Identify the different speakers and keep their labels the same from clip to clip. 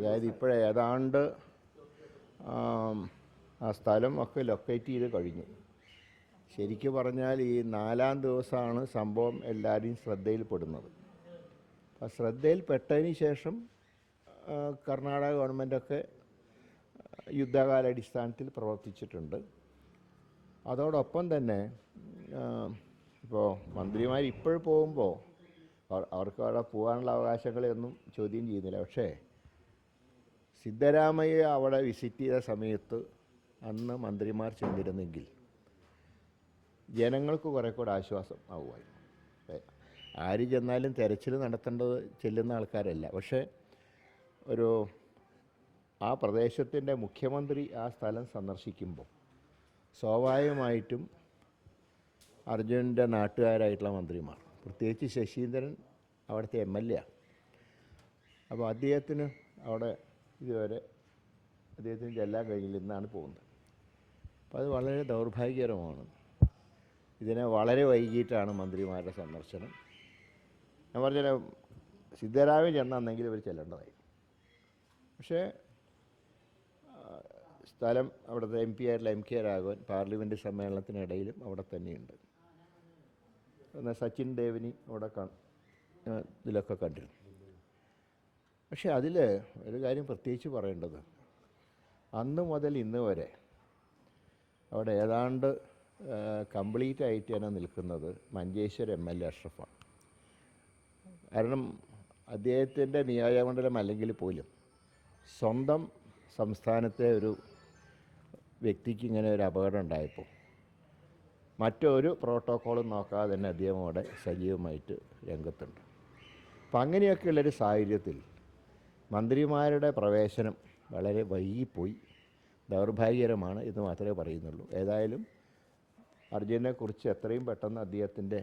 Speaker 1: അതായത് ഇപ്പോഴേതാണ്ട് ആ സ്ഥലം ഒക്കെ ലൊക്കേറ്റ് ചെയ്ത് കഴിഞ്ഞു. ശരിക്കും പറഞ്ഞാൽ ഈ 4-ാം ദിവസമാണ് സംഭവം എല്ലാവരെയും ശ്രദ്ധയിൽപ്പെടുന്നത്. അപ്പോൾ ശ്രദ്ധയിൽപ്പെട്ടതിന് ശേഷം കർണാടക ഗവൺമെൻറ്റൊക്കെ യുദ്ധകാലാടിസ്ഥാനത്തിൽ പ്രവർത്തിച്ചിട്ടുണ്ട്. അതോടൊപ്പം തന്നെ ഇപ്പോൾ മന്ത്രിമാർ ഇപ്പോൾ പോകുമ്പോൾ അവർക്ക് അവിടെ പോകാനുള്ള അവകാശങ്ങളെയൊന്നും ചോദ്യം ചെയ്യുന്നില്ല. പക്ഷേ സിദ്ധരാമയ്യ അവിടെ വിസിറ്റ് ചെയ്ത സമയത്ത് അന്ന് മന്ത്രിമാർ ചെന്നിരുന്നെങ്കിൽ ജനങ്ങൾക്ക് കുറേ കൂടെ ആശ്വാസം ആവുമായിരുന്നു. ആര് ചെന്നാലും തെരച്ചിൽ നടത്തേണ്ടത് ചെല്ലുന്ന ആൾക്കാരല്ല. പക്ഷേ ആ പ്രദേശത്തിൻ്റെ മുഖ്യമന്ത്രി ആ സ്ഥലം സന്ദർശിക്കുമ്പോൾ സ്വാഭാവികമായിട്ടും അർജുനൻ്റെ നാട്ടുകാരായിട്ടുള്ള മന്ത്രിമാർ, പ്രത്യേകിച്ച് ശശീന്ദ്രൻ അവിടുത്തെ MLA ആണ്. അപ്പോൾ അദ്ദേഹത്തിന് അവിടെ ഇതുവരെ അദ്ദേഹത്തിന് ചെല്ലാൻ കഴിഞ്ഞില്ല, ഇന്നാണ് പോകുന്നത്. അപ്പോൾ അത് വളരെ ദൗർഭാഗ്യകരമാണ്. ഇതിനെ വളരെ വൈകിട്ടാണ് മന്ത്രിമാരുടെ സന്ദർശനം. ഞാൻ പറഞ്ഞ സിദ്ധരാമയ്യ ചെന്നെങ്കിൽ ഇവർ ചെല്ലേണ്ടതായി. പക്ഷേ സ്ഥലം അവിടുത്തെ MP ആയിട്ടുള്ള MK രാഘവൻ പാർലമെൻറ്റ് സമ്മേളനത്തിനിടയിലും അവിടെ തന്നെയുണ്ട്. എന്നാൽ സച്ചിൻ ദേവിനി അവിടെ ഇതിലൊക്കെ കണ്ടിരുന്നു. പക്ഷേ അതിൽ ഒരു കാര്യം പ്രത്യേകിച്ച് പറയേണ്ടത്, അന്ന് മുതൽ ഇന്ന് വരെ അവിടെ ഏതാണ്ട് കംപ്ലീറ്റ് ആയിട്ട് തന്നെ നിൽക്കുന്നത് മഞ്ചേശ്വരം MLA അഷ്റഫാണ്. കാരണം അദ്ദേഹത്തിൻ്റെ നിയോജകമണ്ഡലം അല്ലെങ്കിൽ പോലും സ്വന്തം സംസ്ഥാനത്തെ ഒരു വ്യക്തിക്ക് ഇങ്ങനെ ഒരു അപകടം ഉണ്ടായപ്പോൾ മറ്റൊരു പ്രോട്ടോക്കോളും നോക്കാതെ തന്നെ അദ്ദേഹം അവിടെ സജീവമായിട്ട് രംഗത്തുണ്ട്. അപ്പം അങ്ങനെയൊക്കെയുള്ളൊരു സാഹചര്യത്തിൽ മന്ത്രിമാരുടെ പ്രവേശനം വളരെ വൈകിപ്പോയി, ദൗർഭാഗ്യകരമാണ് എന്ന് മാത്രമേ പറയുന്നുള്ളൂ. ഏതായാലും അർജുനെക്കുറിച്ച് എത്രയും പെട്ടെന്ന് അദ്ദേഹത്തിൻ്റെ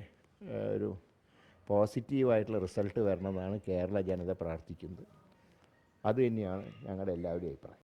Speaker 1: ഒരു പോസിറ്റീവായിട്ടുള്ള റിസൾട്ട് വരണമെന്നാണ് കേരള ജനത പ്രാർത്ഥിക്കുന്നത്. അതുതന്നെയാണ് ഞങ്ങളുടെ എല്ലാവരുടെയും അഭിപ്രായം.